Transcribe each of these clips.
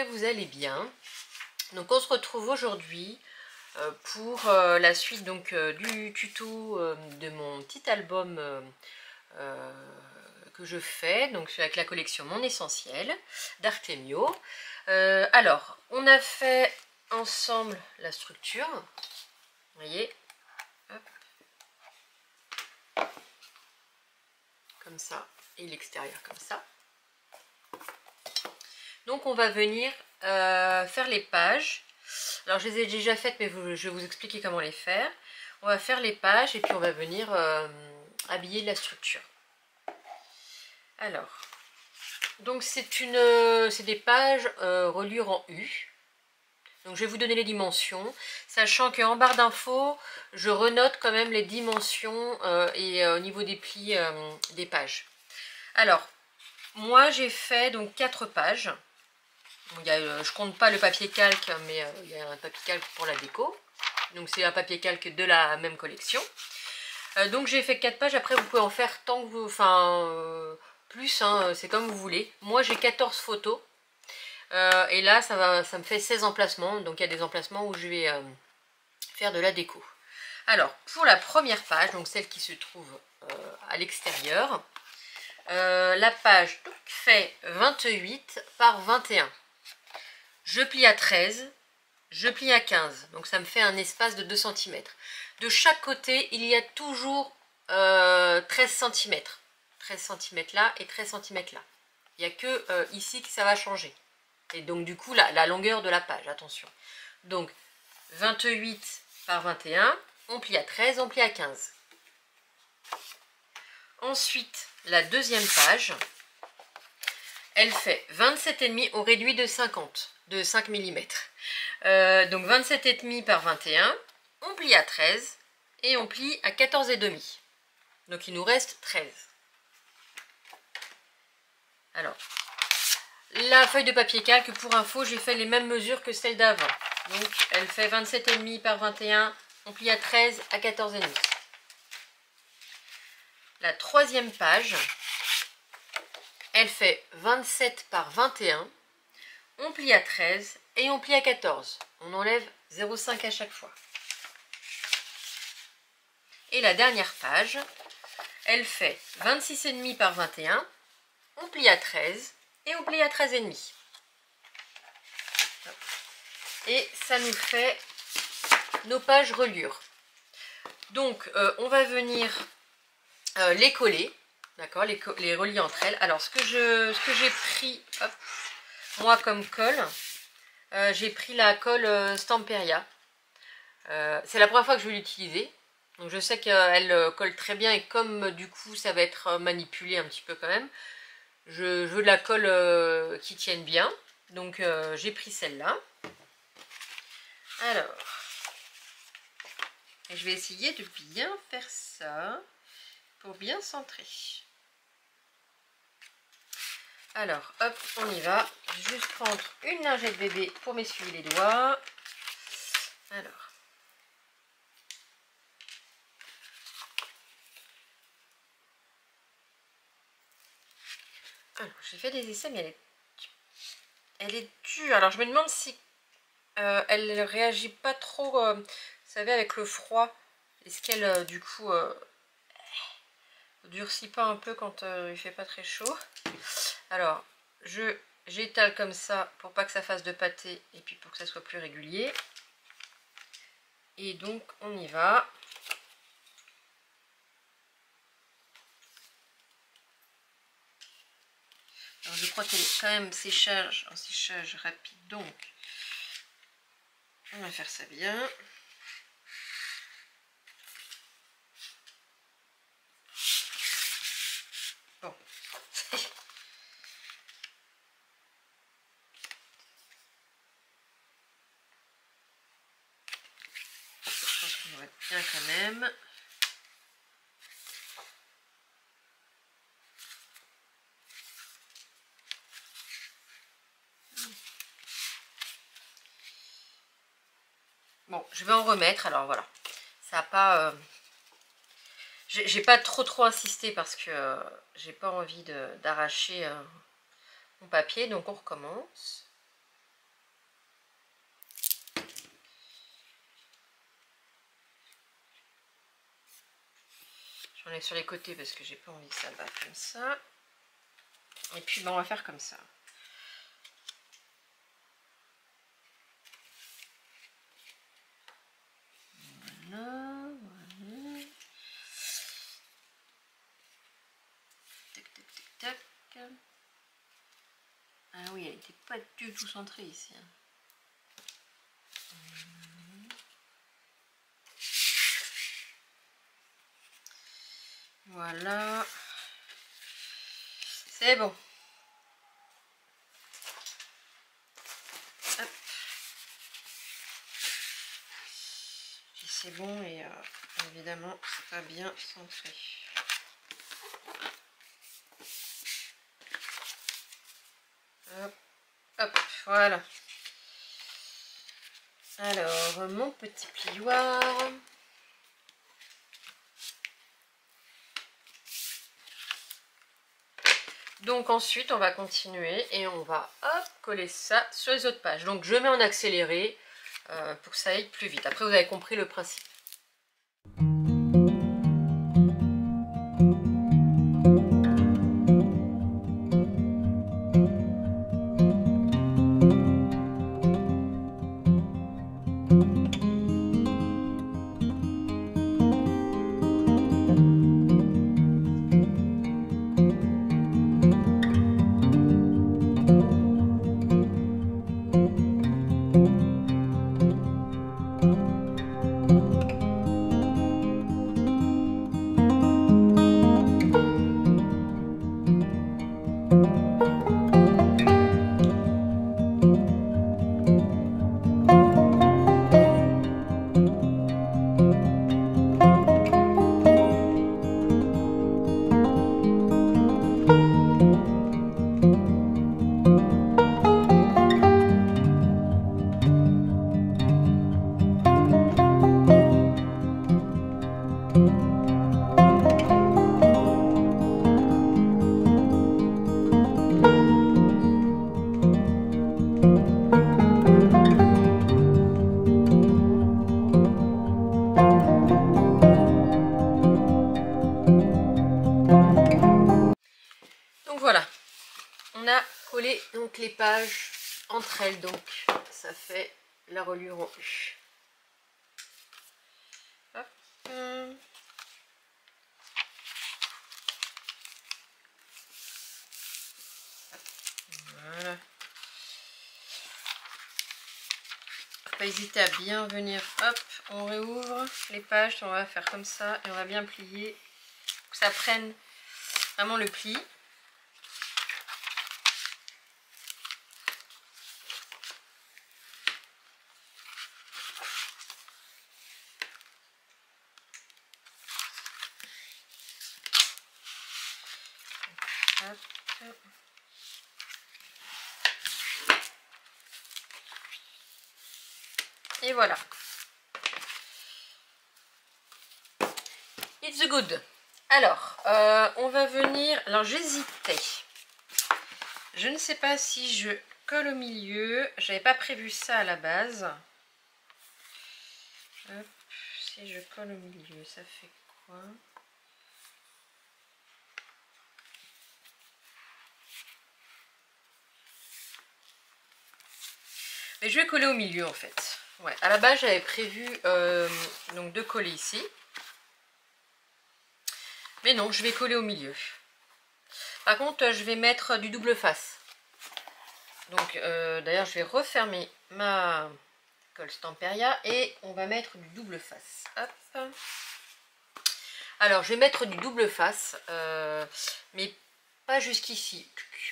que vous allez bien. Donc on se retrouve aujourd'hui pour la suite donc, du tuto de mon petit album que je fais, donc avec la collection Mon Essentiel d'Artemio. Alors, on a fait ensemble la structure, vous voyez, hop, comme ça, et l'extérieur comme ça. Donc on va venir faire les pages. Alors je les ai déjà faites, mais je vais vous expliquer comment les faire. On va faire les pages et puis on va venir habiller la structure. Alors, donc c'est des pages reliures en U. Donc je vais vous donner les dimensions, sachant qu'en barre d'infos, je renote quand même les dimensions et au niveau des plis des pages. Alors, moi j'ai fait donc 4 pages. Je compte pas le papier calque, mais il y a un papier calque pour la déco. Donc c'est un papier calque de la même collection. Donc j'ai fait 4 pages, après vous pouvez en faire tant que vous... Enfin, plus, hein, c'est comme vous voulez. Moi j'ai 14 photos. Et là ça me fait 16 emplacements. Donc il y a des emplacements où je vais faire de la déco. Alors pour la première page, donc celle qui se trouve à l'extérieur, la page donc, fait 28 par 21. Je plie à 13, je plie à 15, donc ça me fait un espace de 2 cm. De chaque côté, il y a toujours 13 cm. 13 cm là et 13 cm là. Il n'y a que ici que ça va changer. Et donc du coup, la longueur de la page, attention. Donc 28 par 21, on plie à 13, on plie à 15. Ensuite, la deuxième page, elle fait 27,5, on réduit de 5 mm. Donc 27,5 par 21, on plie à 13 et on plie à 14,5. Donc il nous reste 13. Alors, la feuille de papier calque, pour info, j'ai fait les mêmes mesures que celle d'avant. Donc elle fait 27,5 par 21, on plie à 13 à 14,5. La troisième page, elle fait 27 par 21, on plie à 13 et on plie à 14. On enlève 0,5 à chaque fois. Et la dernière page, elle fait 26,5 par 21, on plie à 13 et on plie à 13,5. Et ça nous fait nos pages reliures. Donc on va venir les coller, d'accord, les relier entre elles. Alors ce que j'ai pris, hop, moi comme colle, j'ai pris la colle Stamperia. C'est la première fois que je vais l'utiliser. Donc je sais qu'elle colle très bien et comme du coup ça va être manipulé un petit peu quand même, je veux de la colle qui tienne bien. Donc j'ai pris celle-là. Alors, je vais essayer de bien faire ça pour bien centrer. Alors, hop, on y va. Je vais juste prendre une lingette bébé pour m'essuyer les doigts. Alors, j'ai fait des essais, mais elle est dure. Alors, je me demande si elle ne réagit pas trop, vous savez, avec le froid. Est-ce qu'elle, du coup, durcit pas un peu quand il fait pas très chaud? Alors, j'étale comme ça pour pas que ça fasse de pâté et puis pour que ça soit plus régulier. Et donc, on y va. Alors, je crois qu'elle est quand même en séchage rapide, donc on va faire ça bien. Bon. Je pense qu'on va être bien quand même. Bon, je vais en remettre. Alors voilà, ça n'a pas... j'ai pas trop insisté parce que j'ai pas envie d'arracher mon papier. Donc on recommence. J'enlève sur les côtés parce que j'ai pas envie que ça batte comme ça. Et puis on va faire comme ça. Voilà, voilà. Tac, tac, tac, tac. Ah oui, elle n'était pas du tout centrée ici. Voilà. C'est bon. Hop. C'est bon et évidemment, c'est pas bien centré. Hop, hop, voilà. Alors, mon petit plioir. Donc ensuite, on va continuer et on va hop, coller ça sur les autres pages. Donc je mets en accéléré pour que ça aille plus vite. Après, vous avez compris le principe. Voilà, on a collé donc les pages entre elles, donc ça fait la reliure en U. Hop. Voilà. Faut pas hésiter à bien venir, hop, on réouvre les pages, on va faire comme ça et on va bien plier pour que ça prenne vraiment le pli. Hop. Et voilà. It's good. Alors, on va venir... Alors, j'hésitais. Je ne sais pas si je colle au milieu. J'avais pas prévu ça à la base. Hop, si je colle au milieu, ça fait quoi? Mais je vais coller au milieu en fait. Ouais, à la base j'avais prévu donc de coller ici. Mais non, je vais coller au milieu. Par contre, je vais mettre du double face. Donc d'ailleurs je vais refermer ma colle Stamperia et on va mettre du double face. Hop. Alors je vais mettre du double face, mais pas jusqu'ici.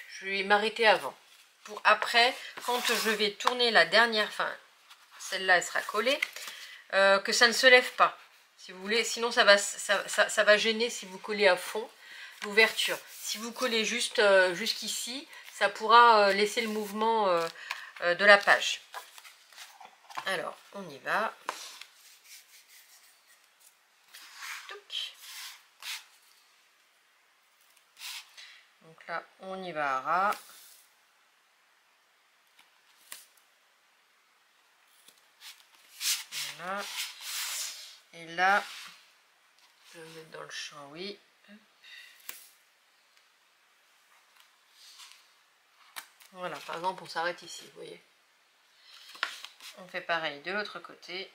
Je vais m'arrêter avant. Pour après, quand je vais tourner la dernière, enfin celle-là elle sera collée, que ça ne se lève pas, si vous voulez, sinon ça va gêner si vous collez à fond l'ouverture. Si vous collez juste jusqu'ici, ça pourra laisser le mouvement de la page. Alors, on y va. Donc là, on y va à ras. Voilà. Et là, Je vais le mettre dans le champ, oui. Voilà, par exemple, on s'arrête ici, vous voyez. On fait pareil de l'autre côté.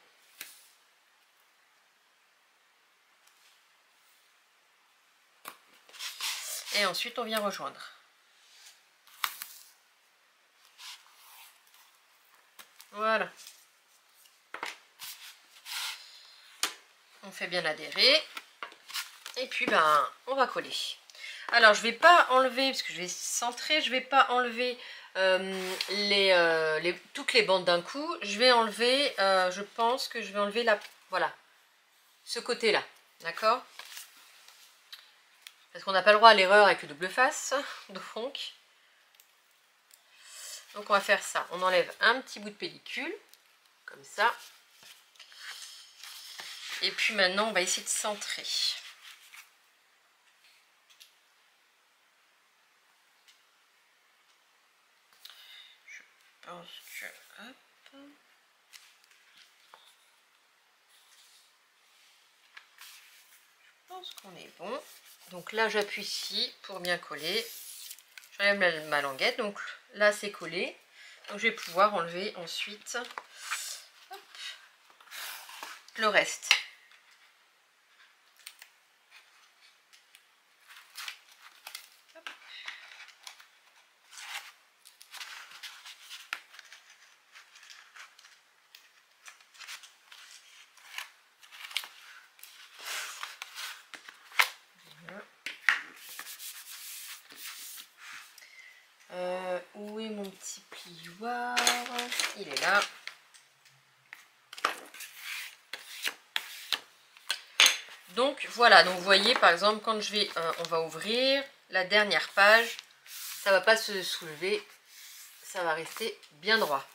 Et ensuite, on vient rejoindre. Voilà. On fait bien adhérer. Et puis, ben, on va coller. Alors, je vais pas enlever, parce que je vais centrer, je vais pas enlever toutes les bandes d'un coup. Je vais enlever, je pense que je vais enlever voilà, ce côté-là. D'accord? Parce qu'on n'a pas le droit à l'erreur avec le double face, donc on va faire ça. On enlève un petit bout de pellicule, comme ça. Et puis maintenant, on va essayer de centrer. Je pense que... Hop. Je pense qu'on est bon. Donc là, j'appuie ici pour bien coller. J'enlève ma languette. Donc là, c'est collé. Donc je vais pouvoir enlever ensuite hop, le reste. Hop. Où est mon petit plioir? Il est là. Donc voilà, donc vous voyez par exemple quand je vais, on va ouvrir la dernière page, ça va pas se soulever, ça va rester bien droit.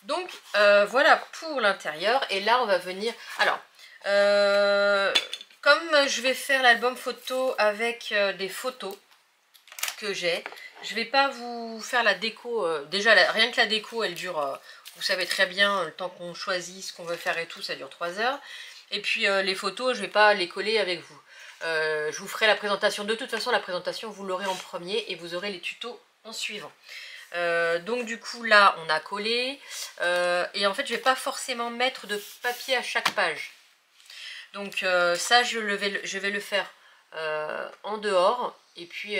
Donc voilà pour l'intérieur. Et là on va venir, alors comme je vais faire l'album photo avec des photos que j'ai, je vais pas vous faire la déco, déjà rien que la déco elle dure, vous savez très bien, le temps qu'on choisit ce qu'on veut faire et tout, ça dure 3 heures. Et puis les photos, je vais pas les coller avec vous. Je vous ferai la présentation, de toute façon la présentation vous l'aurez en premier et vous aurez les tutos en suivant. Donc du coup là on a collé et en fait je vais pas forcément mettre de papier à chaque page. Donc ça je vais le faire en dehors. Et puis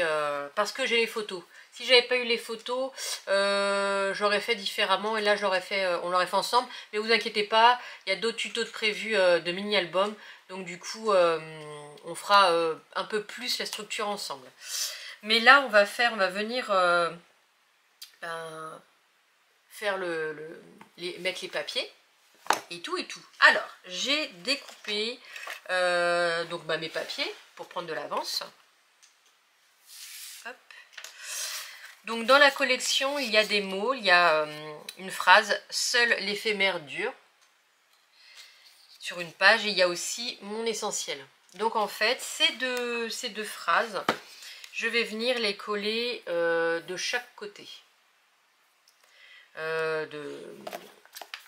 parce que j'ai les photos. Si j'avais pas eu les photos, j'aurais fait différemment. Et là on l'aurait fait ensemble. Mais vous inquiétez pas, il y a d'autres tutos de prévus de mini-album. Donc du coup, on fera un peu plus la structure ensemble. Mais là, on va venir faire mettre les papiers. Et tout et tout. Alors, j'ai découpé donc mes papiers pour prendre de l'avance. Donc dans la collection, il y a des mots, il y a une phrase « Seul l'éphémère dure » sur une page, et il y a aussi « Mon essentiel ». Donc en fait, ces deux phrases, je vais venir les coller de chaque côté.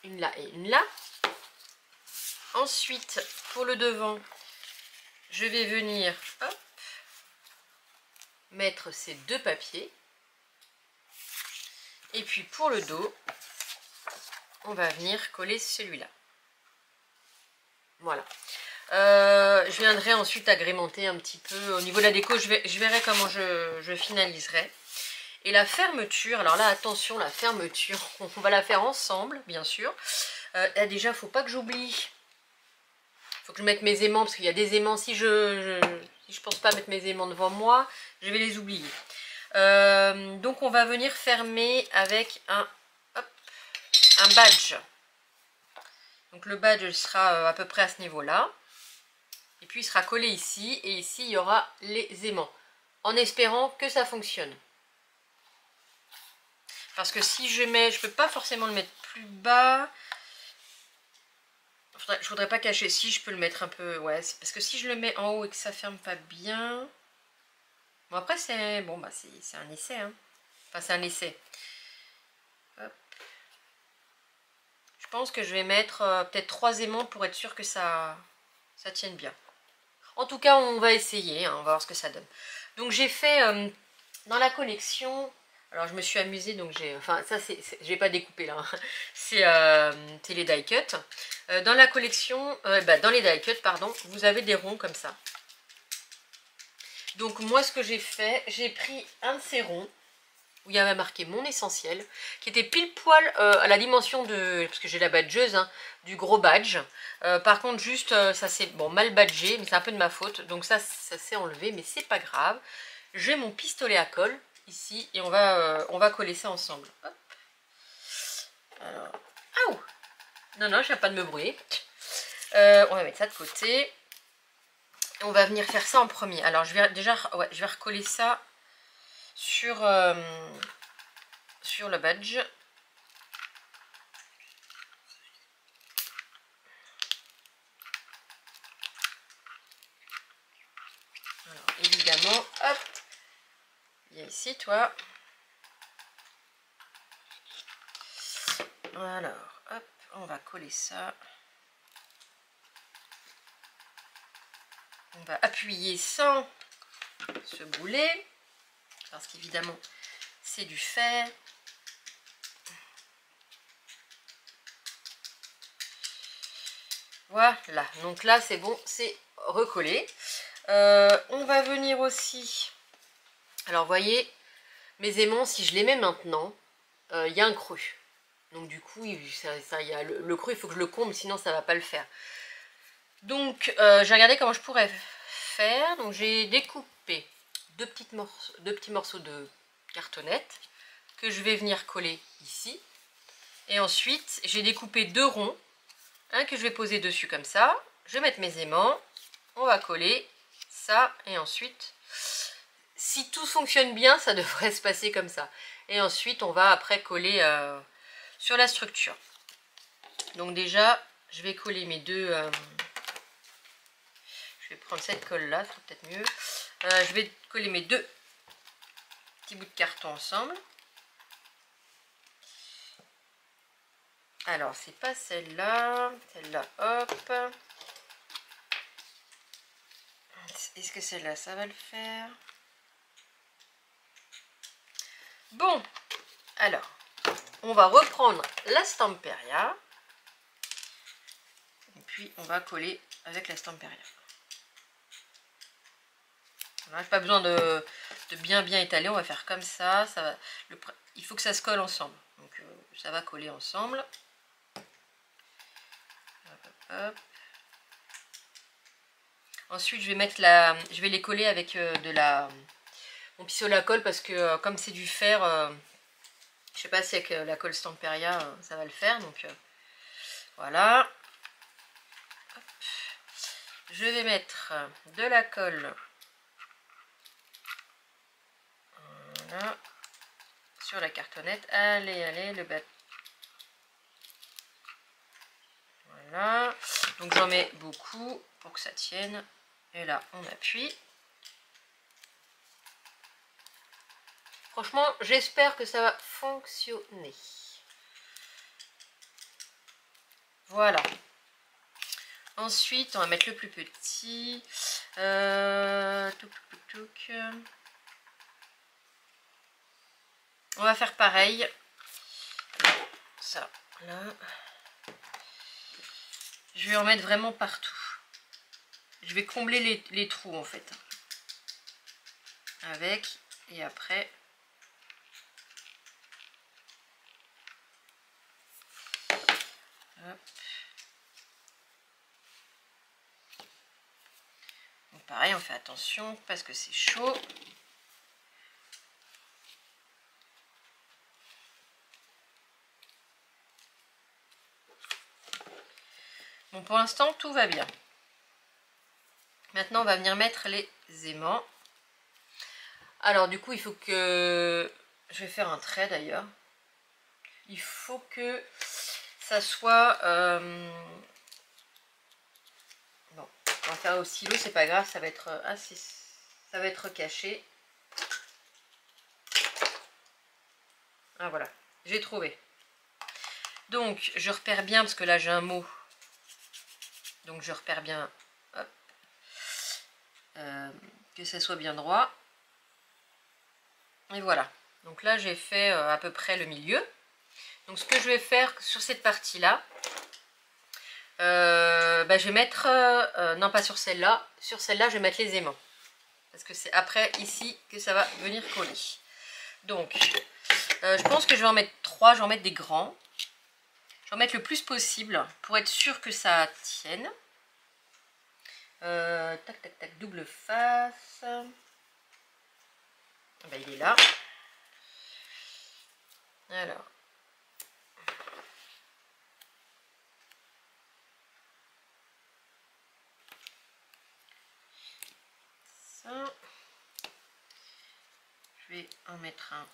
Une là et une là. Ensuite, pour le devant, je vais venir hop, mettre ces deux papiers. Et puis pour le dos, on va venir coller celui-là. Voilà. Je viendrai ensuite agrémenter un petit peu. Au niveau de la déco, je verrai comment je finaliserai. Et la fermeture, alors là, attention, la fermeture, on va la faire ensemble, bien sûr. Là, déjà, il ne faut pas que j'oublie. Il faut que je mette mes aimants, parce qu'il y a des aimants. Si je pense pas mettre mes aimants devant moi, je vais les oublier. Donc on va venir fermer avec un badge. Donc le badge sera à peu près à ce niveau-là. Et puis il sera collé ici. Et ici il y aura les aimants. En espérant que ça fonctionne. Parce que si je mets, je peux pas forcément le mettre plus bas. Je voudrais pas cacher. Si je peux le mettre un peu, ouais. Parce que si je le mets en haut et que ça ferme pas bien. Bon après c'est bon c'est un essai. Hein. Enfin c'est un essai. Hop. Je pense que je vais mettre peut-être 3 aimants pour être sûr que ça ça tienne bien. En tout cas, on va essayer, hein, on va voir ce que ça donne. Donc j'ai fait dans la collection, alors je me suis amusée, donc j'ai, enfin ça j'ai pas découpé là, hein. C'est les die cut. Dans la collection, dans les die cut, pardon, vous avez des ronds comme ça. Donc moi ce que j'ai fait, j'ai pris un de ces ronds, où il y avait marqué mon essentiel, qui était pile poil à la dimension de, parce que j'ai la badgeuse, hein, du gros badge. Par contre juste, ça c'est bon, mal badgé, mais c'est un peu de ma faute, donc ça s'est enlevé, mais c'est pas grave. J'ai mon pistolet à colle, ici, et on va coller ça ensemble. Hop. Alors, aouh! Non, non, je viens pas de me brûler. On va mettre ça de côté. On va venir faire ça en premier. Alors je vais déjà, ouais, je vais recoller ça sur le badge. Alors, évidemment, hop, il y a ici, toi. Alors, hop, on va coller ça. On va appuyer sans se bouler, parce qu'évidemment, c'est du fer. Voilà, donc là c'est bon, c'est recollé. On va venir aussi, alors vous voyez, mes aimants, si je les mets maintenant, il y a un creux. Donc du coup, y a le creux, il faut que je le comble, sinon ça ne va pas le faire. Donc j'ai regardé comment je pourrais faire. Donc j'ai découpé deux petits morceaux de cartonnette que je vais venir coller ici. Et ensuite, j'ai découpé deux ronds. Un que je vais poser dessus comme ça. Je vais mettre mes aimants. On va coller ça. Et ensuite, si tout fonctionne bien, ça devrait se passer comme ça. Et ensuite, on va après coller sur la structure. Donc déjà, je vais coller mes deux... je vais prendre cette colle là, c'est peut-être mieux. Je vais coller mes deux petits bouts de carton ensemble. Alors, c'est pas celle-là. Celle-là, hop. Est-ce que celle-là, ça va le faire? Bon, alors, on va reprendre la Stamperia. Et puis, on va coller avec la Stamperia. On n'a pas besoin de bien étaler, on va faire comme ça. Il faut que ça se colle ensemble. Donc, ça va coller ensemble. Hop, hop, hop. Ensuite, je vais les coller avec mon pistolet à colle parce que comme c'est du fer, je sais pas si avec la colle Stamperia ça va le faire. Donc voilà. Hop. Je vais mettre de la colle voilà, sur la cartonnette. Allez, le bâton. Voilà. Donc j'en mets beaucoup pour que ça tienne. Et là, on appuie. Franchement, j'espère que ça va fonctionner. Voilà. Ensuite, on va mettre le plus petit. On va faire pareil. Ça, là. Je vais en mettre vraiment partout. Je vais combler les trous en fait. Avec, et après... Hop. Donc pareil, on fait attention parce que c'est chaud. Bon, pour l'instant, tout va bien. Maintenant, on va venir mettre les aimants. Alors, du coup, il faut que... Je vais faire un trait, d'ailleurs. Il faut que ça soit... Bon, on va faire au stylo, c'est pas grave, ça va être assez... Ça va être caché. Ah, voilà. J'ai trouvé. Donc, je repère bien, parce que là, j'ai un mot. Donc, je repère bien hop, que ça soit bien droit. Et voilà. Donc là j'ai fait à peu près le milieu. Donc ce que je vais faire sur cette partie-là, je vais mettre, non pas sur celle-là je vais mettre les aimants. Parce que c'est après ici que ça va venir coller. Donc, je pense que je vais en mettre 3, je vais en mettre des grands. Je vais en mettre le plus possible pour être sûr que ça tienne. Tac, tac, tac, double face. Ben, il est là. Alors. Ça. Je vais en mettre un.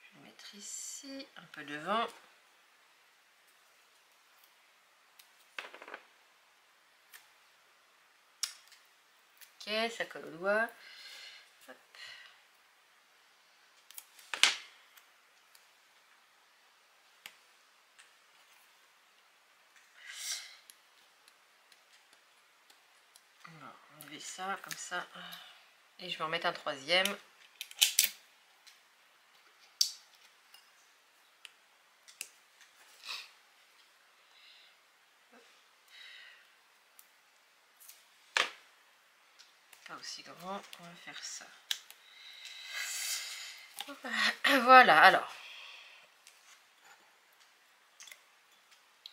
Je vais mettre ici, un peu devant. Ok, ça colle au doigt. Hop. On va enlever ça comme ça. Et je vais en mettre un troisième. Pas aussi grand, on va faire ça. Voilà, alors.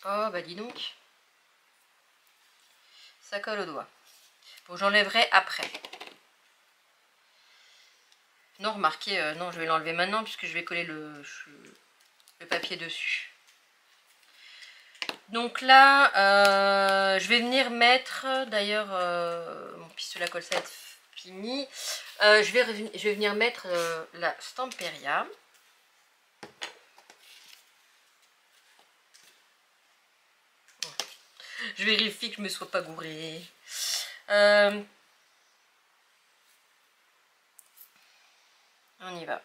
Oh, bah dis donc. Ça colle au doigt. Bon, j'enlèverai après. Non, remarquez, non, je vais l'enlever maintenant puisque je vais coller le papier dessus. Donc là, je vais venir mettre, d'ailleurs, mon pistolet à colle ça va être fini. Je vais venir mettre la Stamperia. Je vérifie que je ne me sois pas gourée. On y va.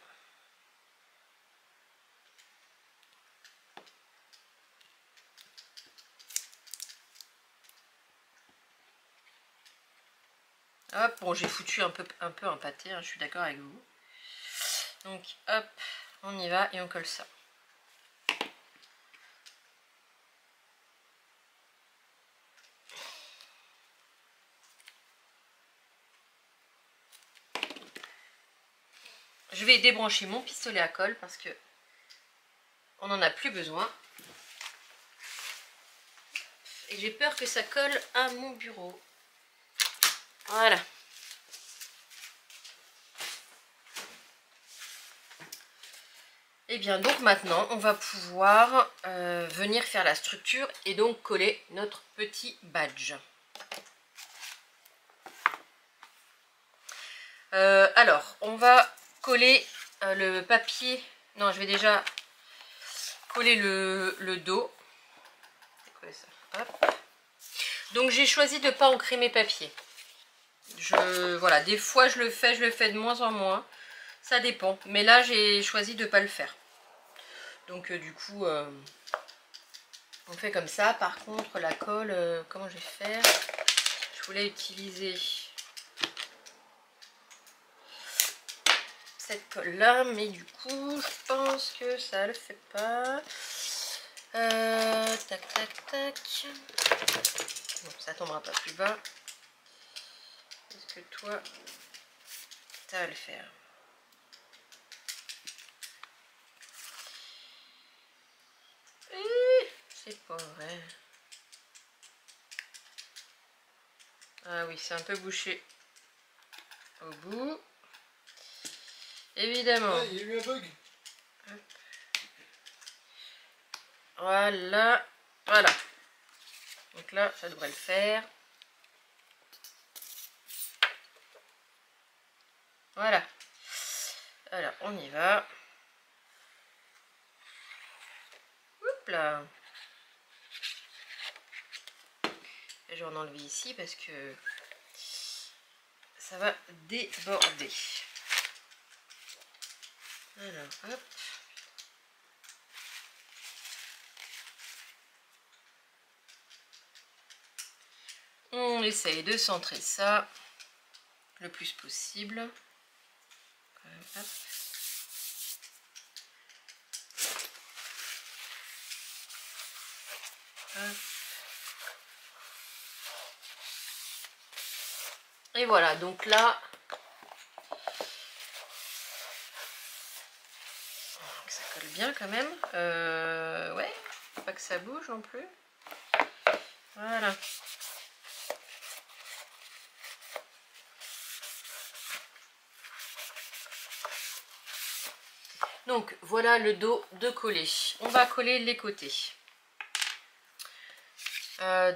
Hop, bon, j'ai foutu un peu un pâté, hein, je suis d'accord avec vous. Donc, hop, on y va et on colle ça. Je vais débrancher mon pistolet à colle parce que on n'en a plus besoin. Et j'ai peur que ça colle à mon bureau. Voilà. Et bien donc maintenant on va pouvoir venir faire la structure et donc coller notre petit badge. Alors on va coller le papier. Non, je vais déjà coller le dos. C'est quoi ça? Hop. Donc j'ai choisi de ne pas ancrer mes papiers. Voilà, des fois je le fais de moins en moins. Ça dépend. Mais là j'ai choisi de ne pas le faire. Donc du coup on fait comme ça. Par contre la colle, comment je vais faire? Je voulais utiliser cette colle là, mais du coup je pense que ça le fait pas. Tac tac tac. Bon, ça tombera pas plus bas. Est-ce que toi ça va le faire? C'est pas vrai. Ah oui, c'est un peu bouché au bout. Évidemment. Ah, il y a eu un bug. Voilà. Voilà. Donc là, ça devrait le faire. Voilà. Alors, on y va. Hop là. Je vais en enlever ici parce que ça va déborder. Alors, hop. On essaye de centrer ça le plus possible. Hop. Hop. Et voilà, donc là, ça colle bien quand même. Ouais, faut pas que ça bouge non plus. Voilà. Donc voilà le dos de collé. On va coller les côtés.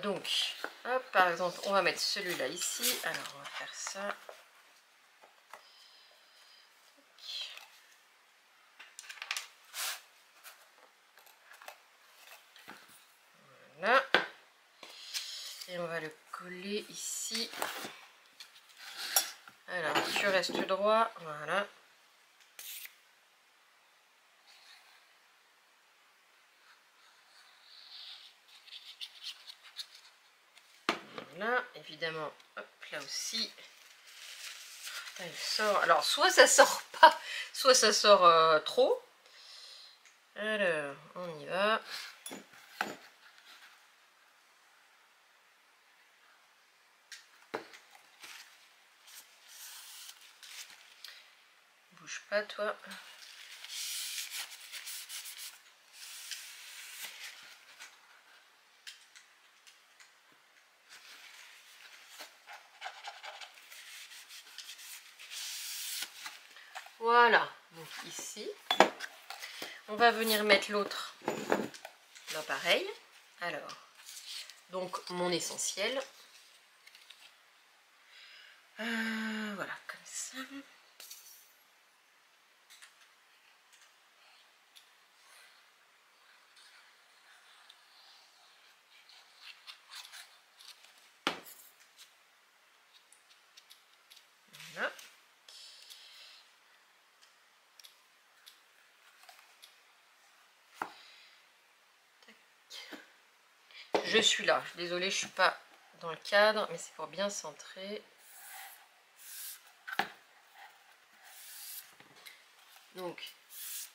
Donc, hop, par exemple, on va mettre celui-là ici. Alors, on va faire ça. Voilà. Et on va le coller ici. Alors, tu restes droit. Voilà. Là, évidemment, hop, là aussi. Il sort. Alors, soit ça sort pas, soit ça sort trop. Alors, on y va. Bouge pas, toi. Voilà, donc ici, on va venir mettre l'autre dans pareil. Alors, donc mon essentiel. Voilà, comme ça. Voilà. Je suis là. Désolée, je suis pas dans le cadre, mais c'est pour bien centrer. Donc,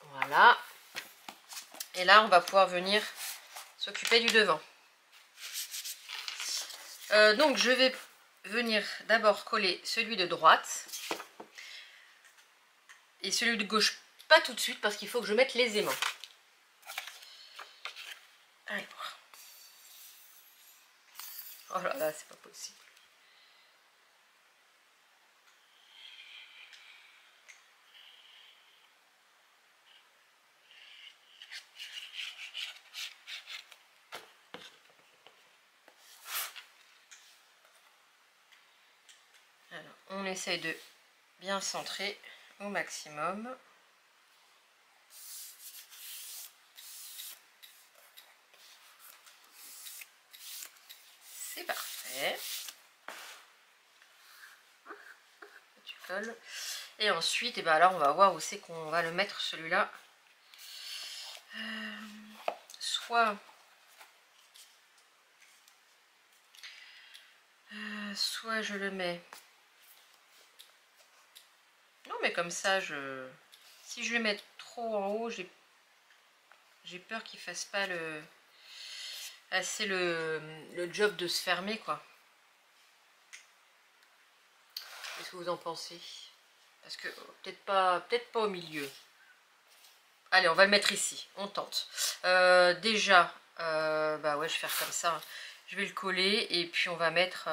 voilà. Et là, on va pouvoir venir s'occuper du devant. Donc, je vais venir d'abord coller celui de droite. Et celui de gauche, pas tout de suite, parce qu'il faut que je mette les aimants. Alors. Oh là là, c'est pas possible. Alors, on essaye de bien centrer au maximum. C'est parfait. Tu colles. Et ensuite, et ben là, on va voir où c'est qu'on va le mettre celui-là. Soit je le mets. Non, mais comme ça, si je le mets trop en haut, j'ai peur qu'il fasse pas assez le job de se fermer, quoi. Qu'est-ce que vous en pensez? Parce que peut-être pas au milieu. Allez, on va le mettre ici. On tente. Déjà, bah ouais, je vais faire comme ça. Je vais le coller et puis on va mettre...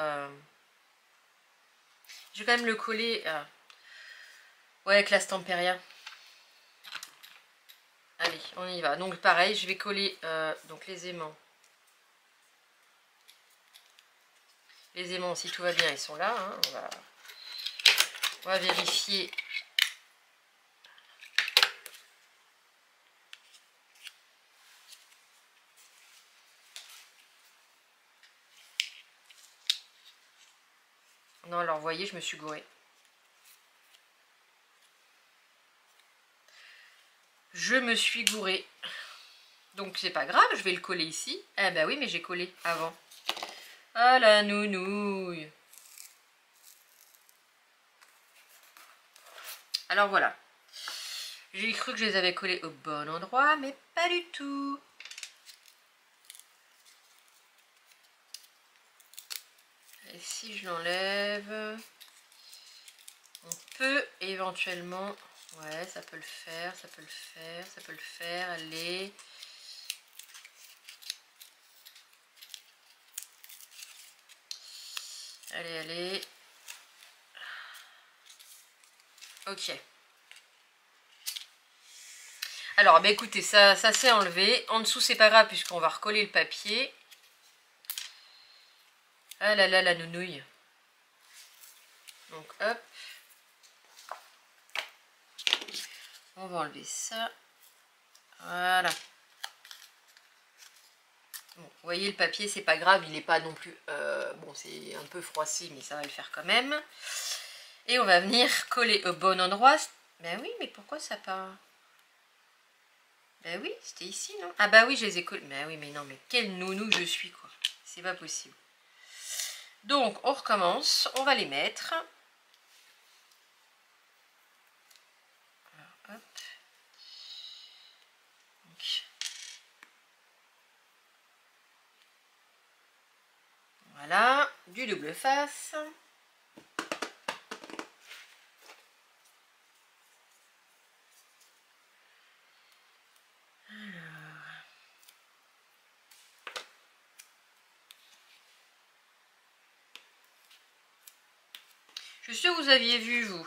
je vais quand même le coller... ouais, avec la Stamperia. Allez, on y va. Donc pareil, je vais coller donc les aimants. Les aimants, si tout va bien, ils sont là. Hein. On va vérifier. Non, alors vous voyez, je me suis gourée. Je me suis gourée. Donc c'est pas grave, je vais le coller ici. Eh ben oui, mais j'ai collé avant. Ah la nounouille. Alors voilà. J'ai cru que je les avais collés au bon endroit, mais pas du tout. Et si je l'enlève, on peut éventuellement... Ouais, ça peut le faire, ça peut le faire, ça peut le faire. Allez. Allez, allez. Ok. Alors, bah écoutez, ça s'est enlevé. En dessous, c'est pas grave puisqu'on va recoller le papier. Ah là là, la nounouille. Donc, hop. On va enlever ça. Voilà. Bon, vous voyez, le papier, c'est pas grave. Il n'est pas non plus... bon, c'est un peu froissé, mais ça va le faire quand même. Et on va venir coller au bon endroit. Ben oui, mais pourquoi ça part... Ben oui, c'était ici, non? Ah bah oui, je les ai collés. Ben oui, mais non, mais quel nounou je suis, quoi. C'est pas possible. Donc, on recommence. On va les mettre. Alors, hop. Donc, voilà, du double face. Je suis sûre que vous aviez vu, vous.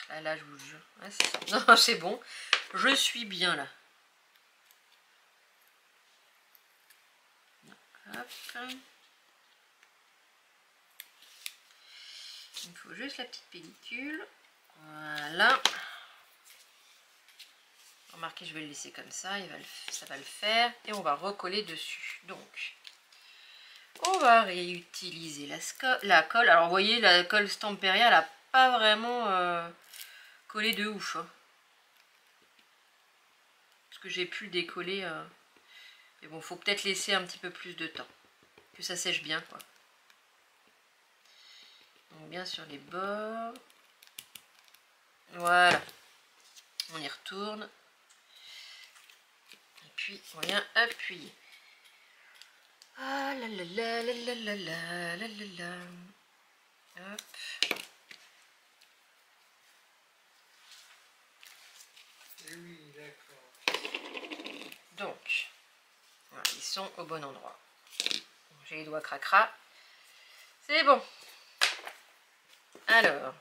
Là, je vous jure. Ah, c'est ça. Non, c'est bon. Je suis bien, là. Hop. Il me faut juste la petite pellicule. Voilà. Remarquez, je vais le laisser comme ça. Ça va le faire. Et on va recoller dessus. Donc, on va réutiliser la colle. Alors, vous voyez, la colle Stamperia, elle n'a pas vraiment collé de ouf. Hein. Parce que j'ai pu le décoller. Mais bon, faut peut-être laisser un petit peu plus de temps. Que ça sèche bien, quoi. Donc, bien sur les bords. Voilà. On y retourne. Et puis, on vient appuyer. Ah là là là là là là là là là là. Hop. Oui, d'accord. Donc, voilà, ils sont au bon endroit. J'ai les doigts cracra. C'est bon. Alors,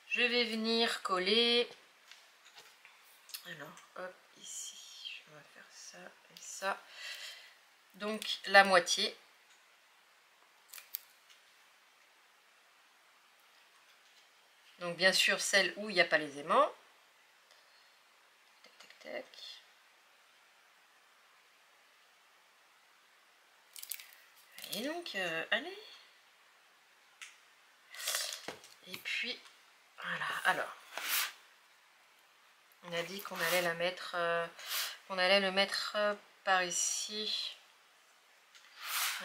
je vais venir coller. Alors, hop, ici, je vais faire ça et ça. Donc, la moitié. Donc, bien sûr, celle où il n'y a pas les aimants. Tac, tac, tac. Et donc, allez. Et puis, voilà. Alors, on a dit qu'on allait la mettre, qu'on allait le mettre par ici.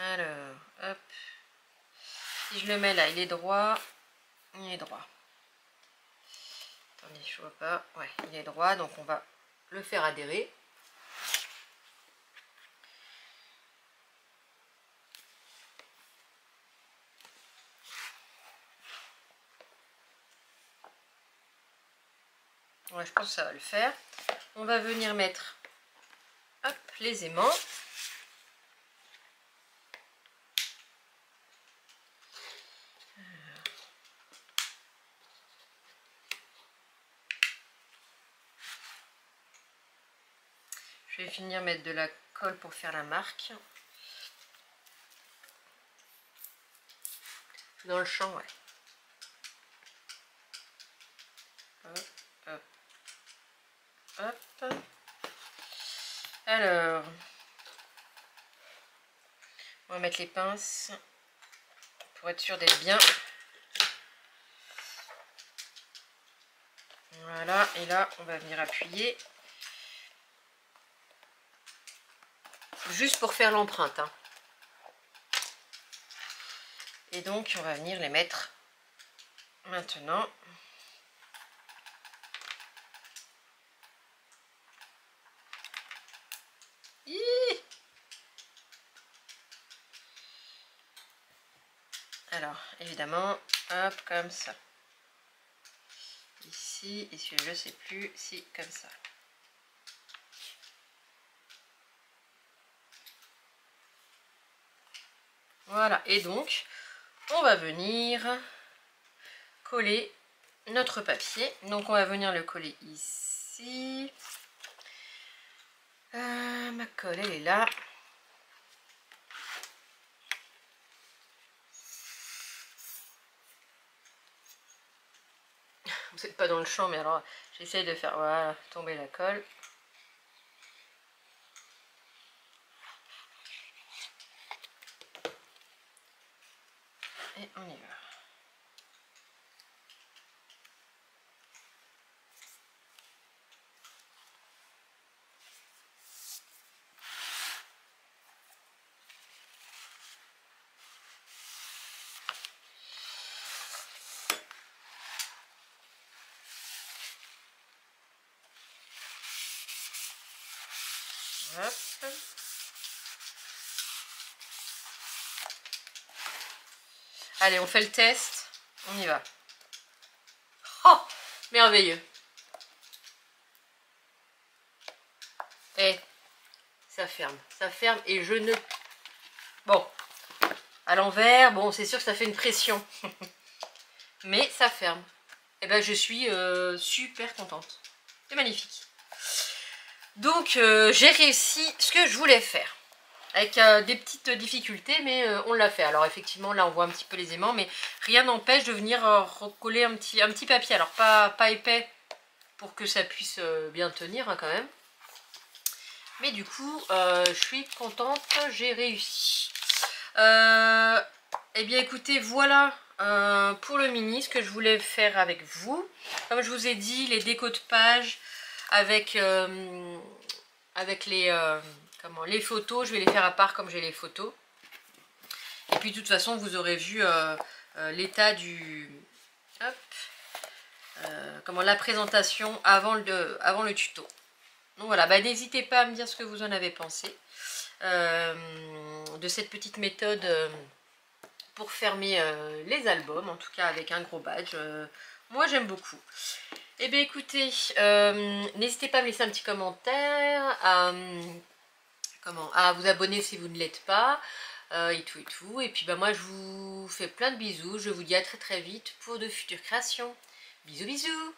Alors, hop. Si je le mets là, il est droit. Il est droit. Attendez, je vois pas. Ouais, il est droit, donc on va le faire adhérer. Ouais, je pense que ça va le faire. On va venir mettre, hop, les aimants. Je vais finir mettre de la colle pour faire la marque. Dans le champ, ouais. Hop, hop, hop. Alors, on va mettre les pinces pour être sûr d'être bien. Voilà, et là, on va venir appuyer. juste pour faire l'empreinte. Hein. Et donc, on va venir les mettre maintenant. Alors, évidemment, hop, comme ça. Ici, ici, je ne sais plus, si, comme ça. Voilà, et donc, on va venir coller notre papier. Donc, on va venir le coller ici. Ma colle, elle est là. Vous n'êtes pas dans le champ, mais alors j'essaye de faire voilà, tomber la colle. Et on y va. Hop. Allez, on fait le test. On y va. Oh, merveilleux. Et ça ferme et je ne... Bon, à l'envers, bon, c'est sûr que ça fait une pression. Mais ça ferme. Et ben, je suis super contente. C'est magnifique. Donc, j'ai réussi ce que je voulais faire. Avec des petites difficultés, mais on l'a fait. Alors, effectivement, là, on voit un petit peu les aimants, mais rien n'empêche de venir recoller un petit papier. Alors, pas épais, pour que ça puisse bien tenir, hein, quand même. Mais du coup, je suis contente, j'ai réussi. Eh bien, écoutez, voilà pour le mini, ce que je voulais faire avec vous. Comme je vous ai dit, les décos de page avec les photos, je vais les faire à part comme j'ai les photos. Et puis, de toute façon, vous aurez vu l'état du... Hop, la présentation avant le tuto. Donc voilà, bah, n'hésitez pas à me dire ce que vous en avez pensé de cette petite méthode pour fermer les albums, en tout cas avec un gros badge. Moi j'aime beaucoup. Et bien écoutez, n'hésitez pas à me laisser un petit commentaire, à vous abonner si vous ne l'êtes pas, et tout. Et puis bah, moi je vous fais plein de bisous, je vous dis à très vite pour de futures créations. Bisous bisous.